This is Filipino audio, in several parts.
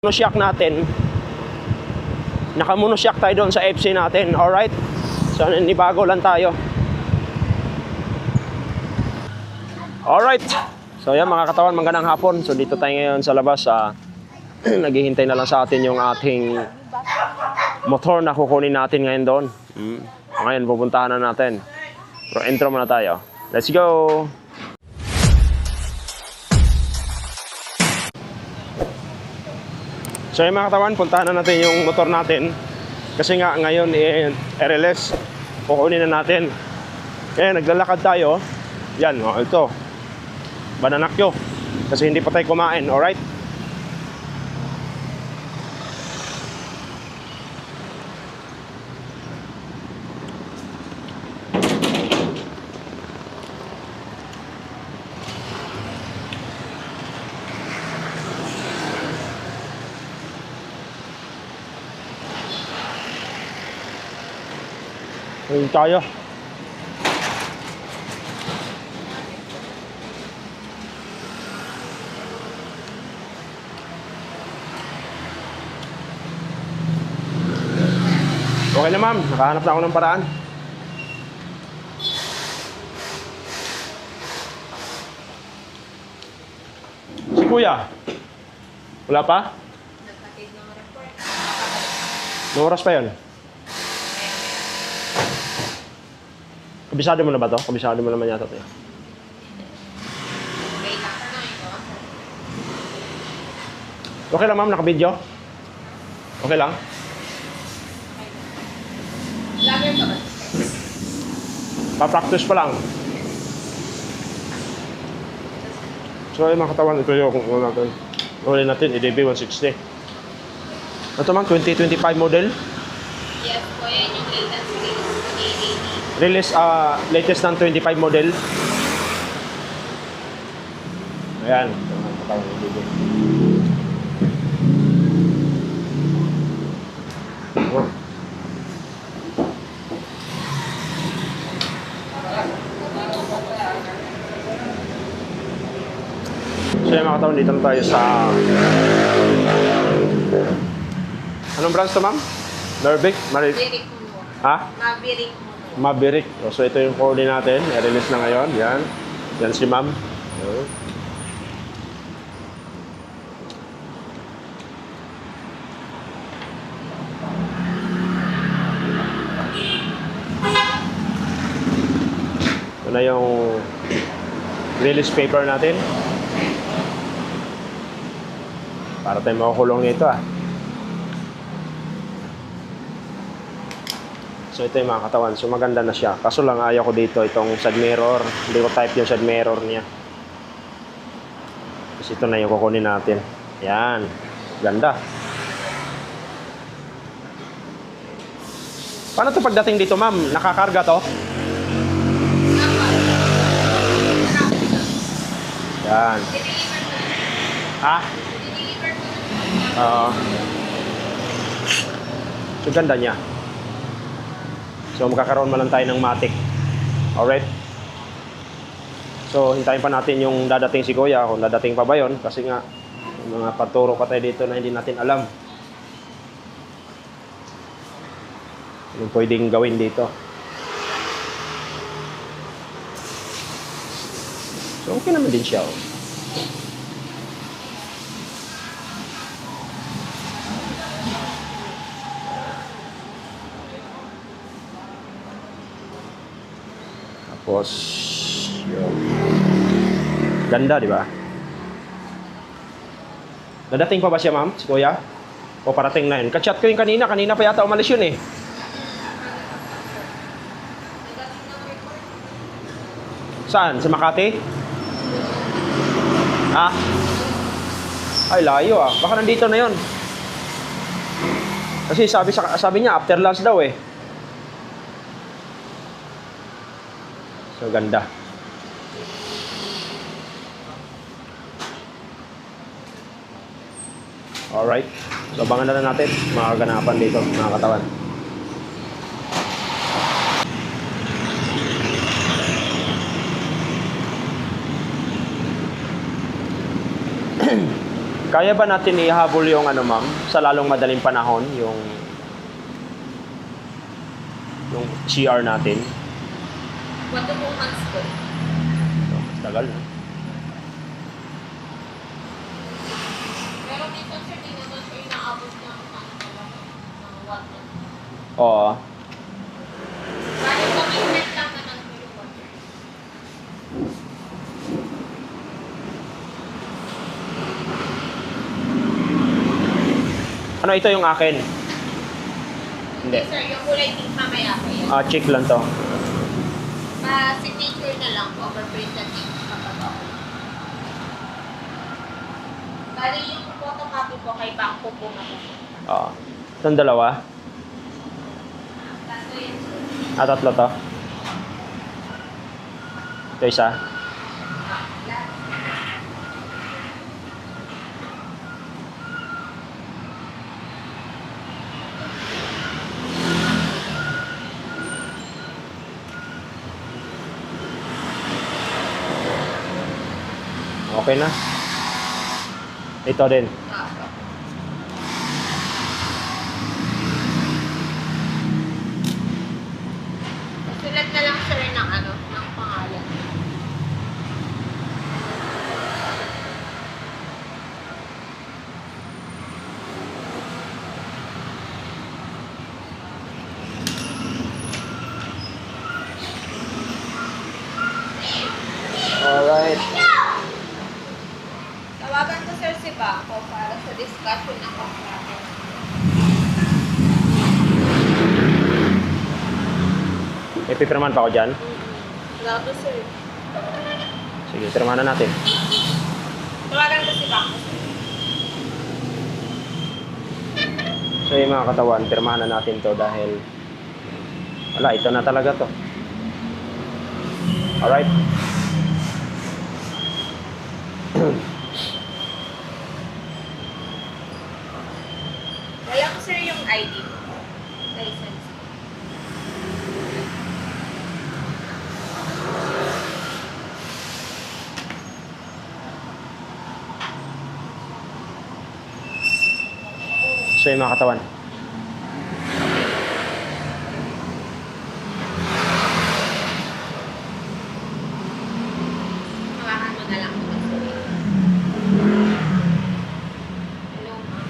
Monoshock natin. Naka-monoshock tayo doon sa FC natin. Alright? So, nibago lang tayo. Alright. So, yan mga katawan, magandang hapon. So, dito tayo ngayon sa labas. Naghihintay na lang sa atin yung ating motor na kukunin natin ngayon doon. Ngayon, pupuntahan na natin. Pero intro muna tayo. Let's go! So yung mga katawan, puntahan na natin yung motor natin. Kasi nga ngayon RLS, kukunin na natin. Kaya naglalakad tayo. Yan, ito Bananakyo. Kasi hindi pa tayo kumain, alright? Ayun tayo. Okay na ma'am, nakahanap na ako ng paraan. Si kuya, wala pa? Anong oras pa yun? Kabisado mo na ba to? Kabisado mo naman yata ito. Okay lang ma'am, naka-video? Okay lang? Pa-practice pa lang. So ay mga katawan, ito yung kung natin. Ulit natin, EDB 160. Ito ma'am, 2025 model? Yes po, yan yung latest Release, latest ng 25 model. Ayan. Oh. So yung mga katawan, dito na tayo sa... Anong branch to ma'am? Maverick? Maverick mo. Ha? Maverick mo. Maverick. So ito yung coordinate natin. I-release na ngayon. Yan. Yan si ma'am. Ito na yung release paper natin. Para tayo makakulong nito So ito yung mga katawan. So maganda na siya. Kaso lang ayaw ko dito itong side mirror. Hindi ko type yung side mirror niya. Kasi ito na yung kukunin natin. Yan. Ganda. Paano ito pagdating dito ma'am? Nakakarga to? Yan. Ha? So ganda niya. So magkakaroon man lang tayo ng matic. Alright? So hintayin pa natin yung dadating si Kuya. Kung dadating pa ba yun. Kasi nga mga paturo pa tayo dito na hindi natin alam. Yung pwedeng gawin dito. So okay naman din siya. Tapos yun. Ganda, di ba? Nadating pa ba siya, ma'am? Si Kuya? O parating na yun? Kachat ko yung kanina. Kanina pa yata umalis yun eh. Saan? Sa Makati? Ha? Ay, layo Baka nandito na yun. Kasi sabi niya, after lunch daw eh. So, ganda. Alright. So, abangan na natin mga kaganapan dito, mga katawan. Kaya ba natin ihabol yung ano ma'am, sa lalong madaling panahon, yung CR natin? 1 to 2 months po. So, mas tagal na. Pero minsan sir, di naman siya inaabot ng ano talaga, ng 1 month. Oo. Bali sa may set lang naman po yung water. Ano ito yung akin? Hindi. Yes sir, yung kulay pink mamaya po yan. Check lang to. Signature na lang po, overprint na din kapag ako. Bali yung photocopy po kay Bangko po mamaya. Itong dalawa. Tatlo yan sir. Tatlo to. Ito isa. Lahat. Okay na. Ito din. Sulat na lang sir ng ano, ng pangalan. Alright. Tawagan ko sir si Bangko para sa discussion ng kontrata. May pipirmahan pa ako dyan. Wala ko sir. Sige, pirmahan na natin. Tawagan ko si Bangko sir. So yung mga katawan, pirmahan na natin to dahil wala, ito na talaga to. Alright. Wala ko sir yung ID. License. So yung mga katawan. Hawakan mo na lang ito sir. Hello ma'am.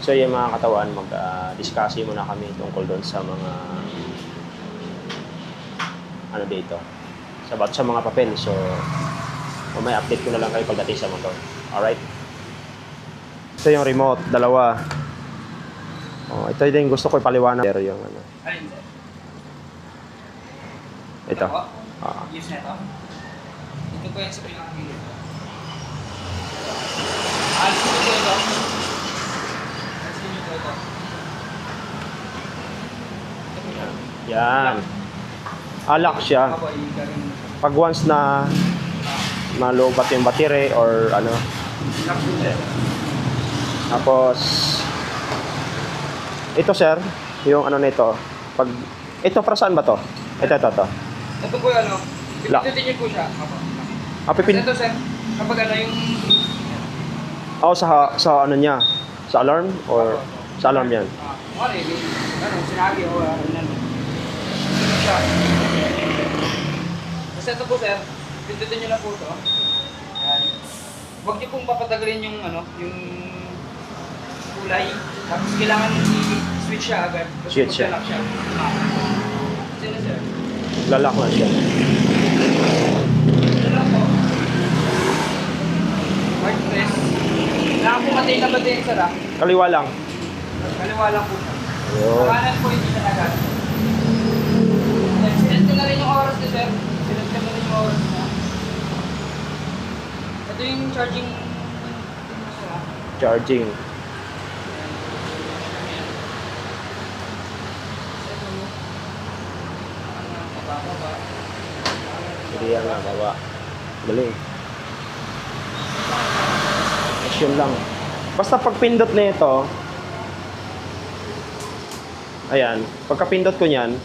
So yung mga katawan, mag-discuss muna kami tungkol doon sa mga ano dito. Sa mga papel. So may update ko na lang kayo pagdating sa motor. Alright? Ito yung remote, dalawa. Ito din gusto ko ipaliwanag. Pero yung ano. Alin sir? Ito. po? Ah. Use na ito? Ito po yan sa pinakagilid. Alisin nyo po ito. Alisin nyo po ito. Ito po siya. Yan. Alak siya. Ako, i-galing mo siya. Pag once na malubat yung battery or ano. Lock po sir. Tapos ito sir, yung ano nito. Pag ito para saan ba to? Ito. Ito po yung ano. Lock. Pipindutin nyo po siya. Ako. Pipin. Ito sir. Kapag ano yung... Sa ano niya? Sa alarm or sa alarm yan? Wala ano, sinabi o ano. Siya. Tapos ito po sir. Pindutin nyo lang po ito. Yan. Huwag nyo pong papatagalin yung ano, yung kulay. Tapos kailangan i-switch siya agad. Kasi Switch siya. maglalak siya. Kasi na sir. Lalak na siya. Ito lang po. Hard press. Kailangan po matay na ba din sir ah? Kaliwa lang. Kaliwa lang po siya. Ayun. Kanan po hindi na agad. Sinet ko na rin yung oras niya sir. Sinet ko na rin yung oras niya. Ito yung charging. Charging. Hindi yan nga, baba. Galing. Action lang. Basta pag pindot na ito, ayan, pagka pindot ko niyan,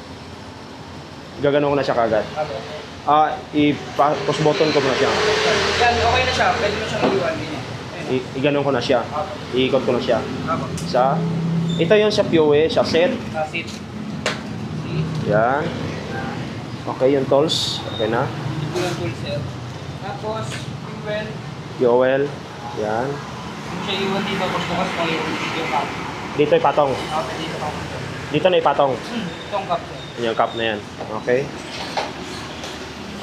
Gaganon ko na siya kagad. Apo. I-push button ko na siya. Yan, okay na siya. Pwede mo siyang iwan. Ganyan. Ayun. I-ganon ko na siya. Iikot ko na siya. Apo. Ito yung sa POE, sa set. Seat. Seat. Yan. Okay, yung tools. Okay na. Ito yung tool sir. Tapos, fuel. Fuel. Yan. Kung siya iwan dito, tapos bukas mo yung cup. Dito ipatong. Tapos dito cup. Dito na ipatong. Itong cup sir. Yung cup na yan. Okay.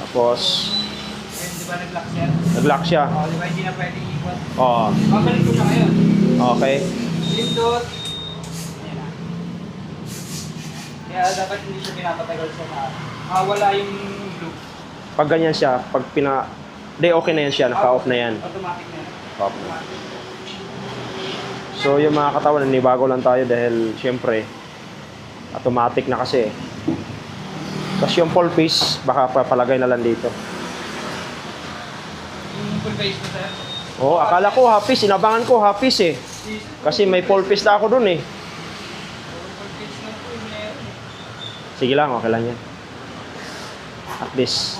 Tapos, Ayun, di ba nag-lock sir? nag-lock siya. Di ba hindi na pwede iwan? Oo. Babalik ko siya ngayon. Okay. Lindot. Ayan na. Kaya dapat hindi siya pinapatagal sa wala yung loop. Pag ganyan siya, pag okay na yan siya. Naka-off na yan. Automatic na yan. Off na. So, yung mga katawan, nanibago lang tayo dahil, syempre, automatic na kasi. Tapos yung full face, baka papalagay na lang dito. Yung full face mo sir? Oo, akala ko half-piece. Inabangan ko half-piece eh. Kasi may full face na ako dun eh. Full face na po yung meron. Sige lang, okay lang yan. At least.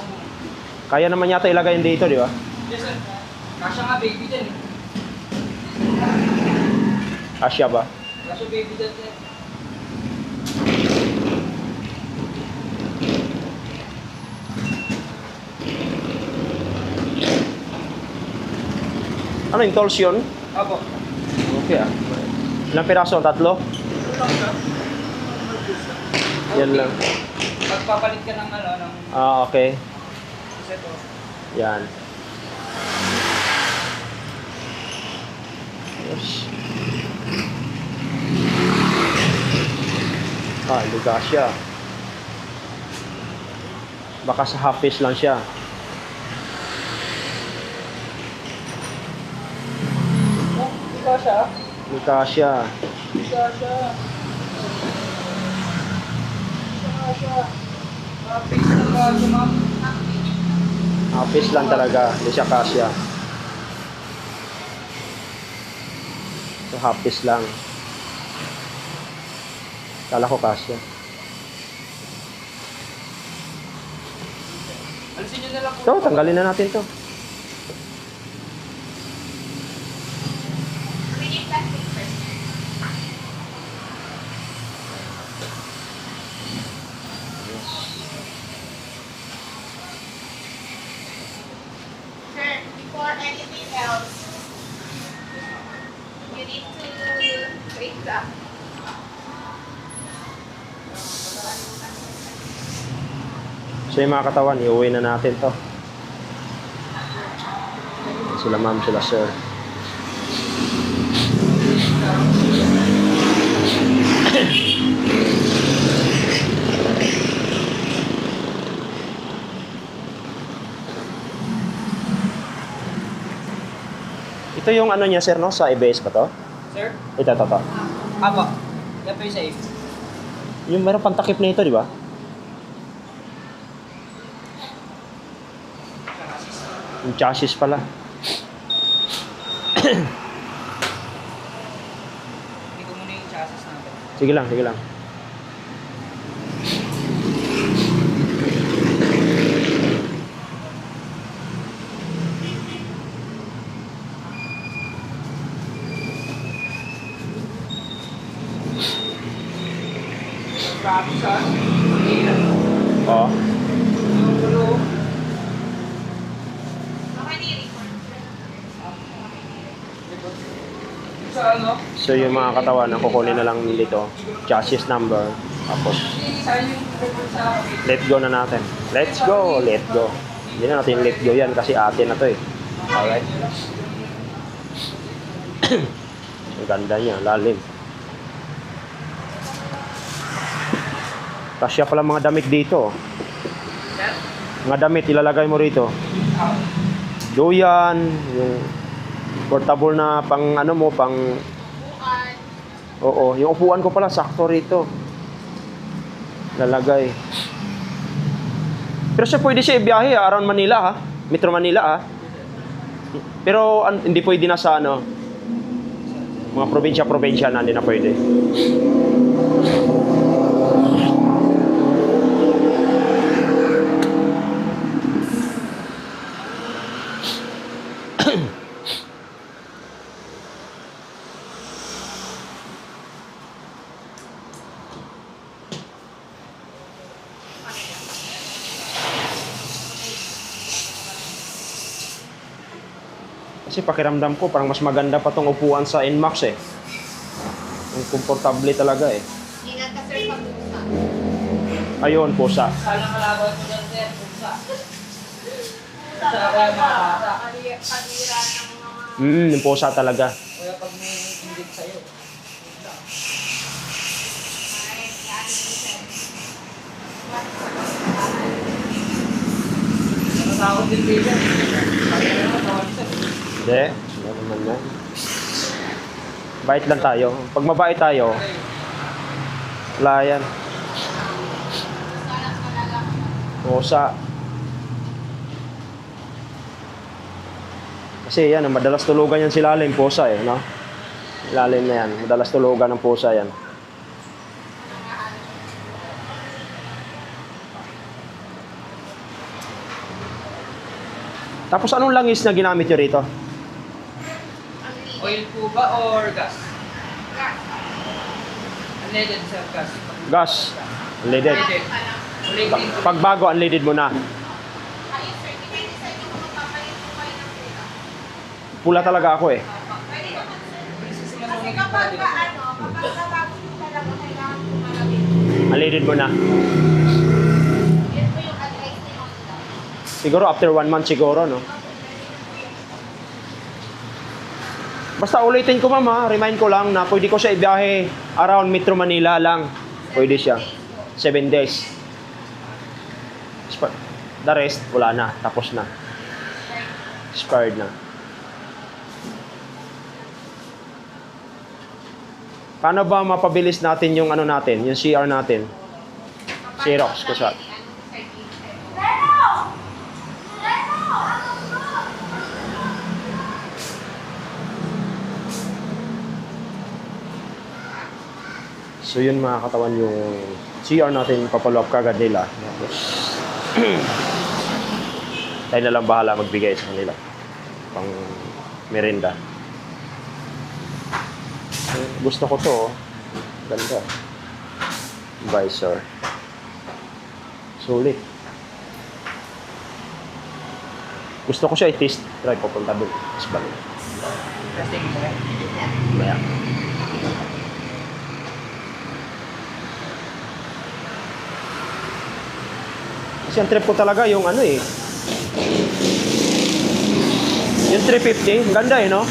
Kaya naman yata ilagay yun dito, di ba? Yes sir. Kasya nga baby dyan eh. Asya ba? Kasya baby dyan sir. Ano yung tools yun? Apo. Okay ah. Ilang piraso? 3? Yan lang. Pagpapalit ka ng ng Okay. set o. Yan. Yes. Hindi ka siya. Baka sa half-piece lang siya. Ikaw siya? Hindi ka siya. Ikaw siya. Face na ba siya ma'am? Half-piece lang talaga. Hindi siya kasya. So half-piece lang. Kala ko kasya. Alisin nyo na lang po. So, tanggalin na natin to. Bring it plastic first. Sir, before anything else, you need to wake up. So yung mga katawan, iuwi na natin to. Sila ma'am, sila sir. Ito yung ano niya sir, no? Sa ABS ba to? Sir? Ito. Apo. Yan po yung safe. Yung meron pantakip na ito, di ba? Yung chassis pala. Hindi ko muna yung chassis natin. Sige lang, sige lang. Grabe siya. Oo. Yung gulo. Okay, ni-record. Sa ano? So yung mga katawan, ang kukunin na lang dito. Chassis number. Tapos, Saan yung report sa let go na natin. Let's go, let go. Hindi na natin let go yan kasi atin na to eh. Alright. Ang ganda niya, lalim. Kasya pala mga damit dito. Mga damit, ilalagay mo rito. Duyan, yung portable na pang ano mo, pang... Bukan. Oo, yung upuan ko pala, sakto rito. Lalagay. Pero siya pwede siya ibiyahe around Manila ha. Metro Manila ha. Pero hindi pwede na sa ano. Mga probinsya-probinsya na, hindi na pwede. Kasi pakiramdam ko, parang mas maganda pa tong upuan sa NMAX eh. Ang komportable talaga eh. Ingat ka sir sa pusa. Ayun, pusa. Salang kalaban mo dyan, sir. Pusa. Pusa kaya mga bata. Panira ng mga... Yung pusa talaga. Kaya pag may indit sa'yo. Ay, yan, sir. Natatakot din kayo dyan. Kaya naman, tawag sir. Hindi, wala naman yan. Bait lang tayo. Pag mabait tayo, wala yan. Salang talaga. Pusa. Kasi yan, madalas tulugan yan si Lalim, pusa eh, no? Lalim na yan, madalas tulugan ng pusa yan. Tapos anong langis na ginamit nyo rito? Oil po ba or gas? Gas. Unleaded sir, gas. Gas. Unleaded. Unleaded. Unleaded. Pag bago, unleaded mo na. Ayun sir, depende sa inyo kung magpapalit po kayo ng pula. Pula talaga ako eh. Pwede naman sir. Kasi kapag bago po talaga, kailangan po malamig. Unleaded mo na. Yan po yung advice ni Honda. Siguro after 1 month siguro, no? Basta ulitin ko ma'am ha, remind ko lang na pwede ko siya ibiyahe around Metro Manila lang. Pwede siya. 7 days. The rest, wala na. Tapos na. Expired na. Paano ba mapabilis natin yung ano natin, yung CR natin? Xerox ko sa. So yun mga katawan yung CR natin, papalo up kagad nila. Tapos tayo na lang bahala magbigay sa kanila pang merinda. Gusto ko to, oh. Ganda. Visor. Sulit. Gusto ko siya i-test drive papunta doon. Isbang. Testing mo eh. Maya. Kasi ang trip ko talaga yung ano eh. Yung 350, ang ganda eh, no?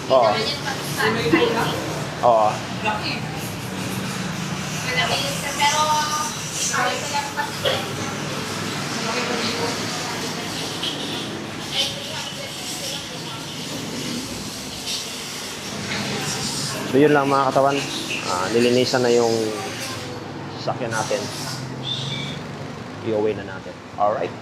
Oo. Oo. Pero, kawin ko lang kasi. So yun lang mga katawan. Nilinisan na yung sasakyan natin. I-away na natin. Alright.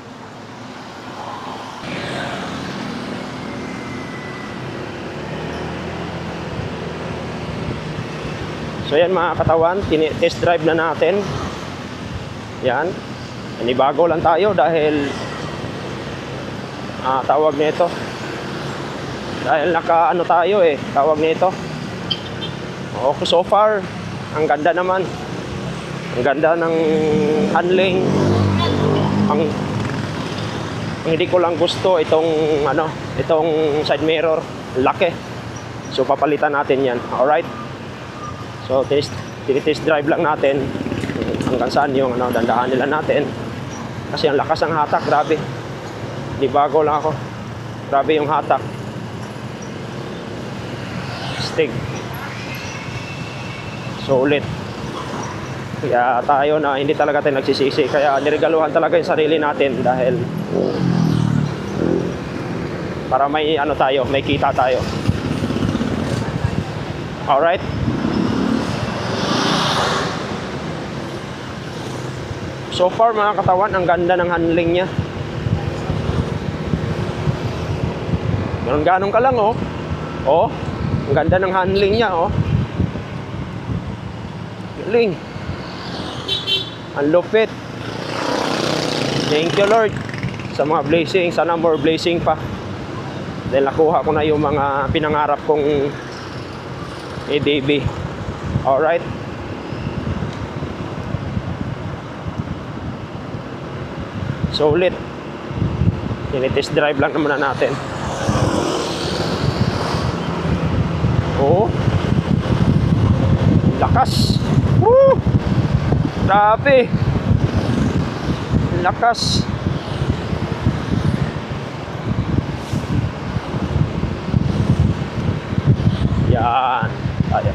So yan mga katawan, test drive na natin. Yan. Inibago lang tayo dahil tawag nito. Dahil naka ano tayo eh, tawag nito. Okay, so far, ang ganda naman. Ang ganda ng handling. Ang hindi ko lang gusto itong ano, itong side mirror, laki. So papalitan natin 'yan. All right. So test drive lang natin hanggang saan yung ano, dandahan nila natin. Kasi ang lakas ng hatak, grabe. Di bago lang ako. Grabe yung hatak. Stig. So ulit. Kaya tayo na hindi talaga tayo nagsisisi. Kaya niregaluhan talaga yung sarili natin dahil para may ano tayo, may kita tayo. Alright. So far mga katawan, ang ganda ng handling niya. Ganun ka lang oh. Oh, ang ganda ng handling niya oh. Galing. Ang lupit. Thank you Lord sa mga blessing. Sana more blessing pa. Dahil nakuha ko na yung mga pinangarap kong EDB. Alright. Sulit. Tinitest drive lang naman na natin. Oo. Lakas. Woo! Grabe. Lakas. Yan. Tayo.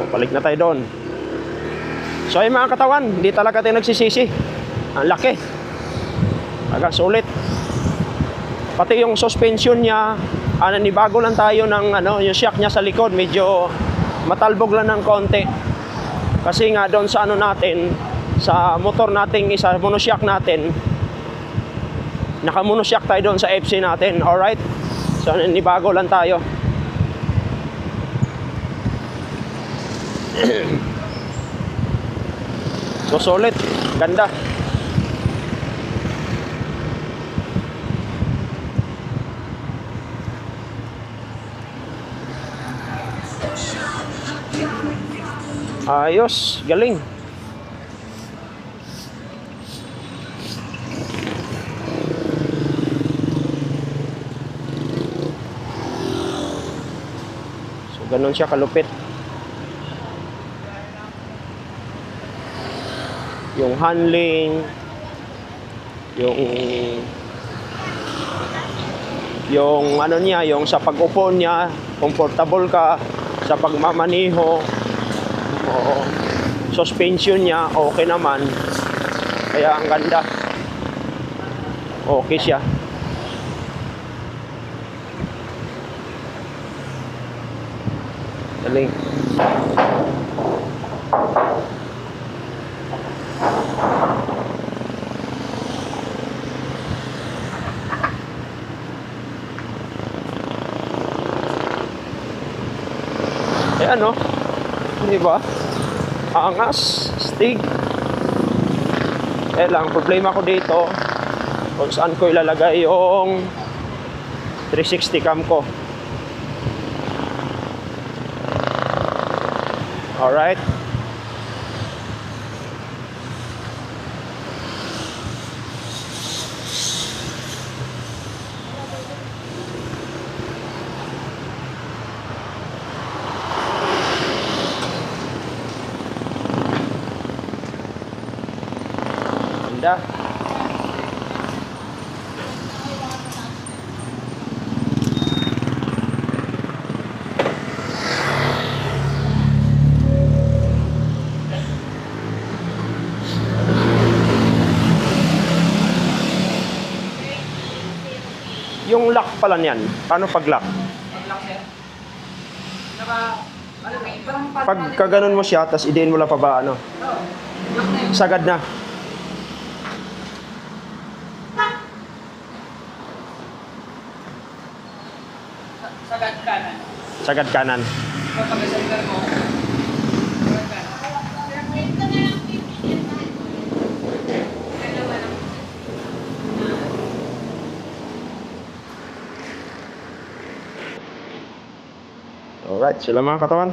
Balik na tayo doon. So ay mga katawan, hindi talaga tayo nagsisisi. Ang laki. Talaga sulit. Pati yung suspension niya, nibago lang tayo ng yung shock niya sa likod, medyo matalbog lang ng konti. Kasi nga doon sa natin, sa motor nating isa, monoshock natin, naka-monoshock tayo doon sa FC natin. Alright? So nibago lang tayo. So solid, ganda. Ayos, galing. So ganun siya kalupit. Yung handling, yung niya, yung sa pag-upo niya, comfortable ka sa pagmamaniho. Oo. Suspension niya, okay naman. Kaya ang ganda. Okay siya. Galing. Di ba? Angas, stig. Lang, problema ko dito kung saan ko ilalagay yung 360 cam ko. Alright. Ganda. Yung lock pala niyan, paano pag lock? Pag-lock sir. Pag kaganon mo siya, tapos idiin mo lang pa ba Lock na yun. sagad na. Sagad kanan. Sagad kanan. So pag-center mo, sagad kanan. Ito na lang pipiliin na. Dalawa lang. Alright, sila mga katawan.